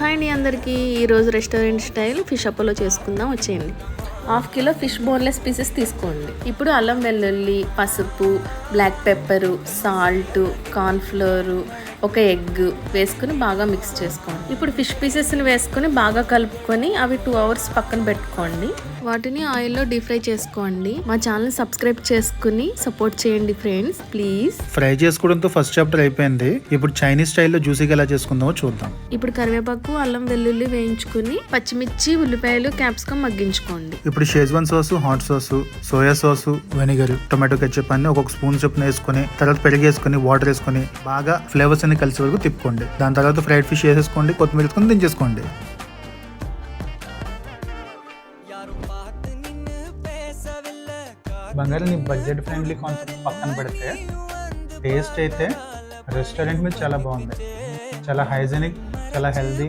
Hi అండి అందరికీ. ఈరోజు రెస్టారెంట్ స్టైల్ ఫిష్ అపోలో చేసుకుందాం, వచ్చేయండి. 1/2 కిలో ఫిష్ బోన్లెస్ పీసెస్ తీసుకోండి. ఇప్పుడు అల్లం వెల్లుల్లి, పసుపు, బ్లాక్ పెప్పరు, సాల్ట్, కార్న్ఫ్లోరు, ఒక ఎగ్ వేసుకుని బాగా మిక్స్ చేసుకోండి. ఇప్పుడు ఫిష్ పీసెస్ని వేసుకుని బాగా కలుపుకొని అవి 2 అవర్స్ పక్కన పెట్టుకోండి. వాటిని ఆయిల్లో డీప్ ఫ్రై చేసుకోండి. మా ఛానల్ సబ్స్క్రైబ్ చేసుకుని సపోర్ట్ చేయండి ఫ్రెండ్స్, ప్లీజ్. ఫ్రై చేసుకోవడంతో ఫస్ట్ చాప్టర్ అయిపోయింది. ఇప్పుడు చైనీస్ స్టైల్లో జ్యూసీగా ఎలా చేసుకుందామో చూద్దాం. ఇప్పుడు కరివేపాకు, అల్లం వెల్లుల్లి వేయించుకుని పచ్చిమిర్చి, ఉల్లిపాయలు, క్యాప్సికమ్ మగ్గించుకోండి. ఇప్పుడు Schezwan sauce, hot sauce, soya sauce, vinegar, tomato ketchup అన్ని ఒక్కొక్క స్పూన్ చొప్పున వేసుకుని తర్వాత పెరిగి వేసుకుని వాటర్ వేసుకుని బాగా ఫ్లేవర్స్ అన్ని కలిసి వరకు తిప్పుకోండి. దాని తర్వాత ఫ్రైడ్ ఫిష్ వేసేసుకోండి, కొత్తిమీర వేసుకొని దించేసుకోండి. బంగారు నీ బడ్జెట్ ఫ్రెండ్లీ కాన్సెప్ట్ పక్కన పెడితే టేస్ట్ అయితే రెస్టారెంట్ మీద చాలా బాగుంది. చాలా హైజెనిక్, చాలా హెల్దీ.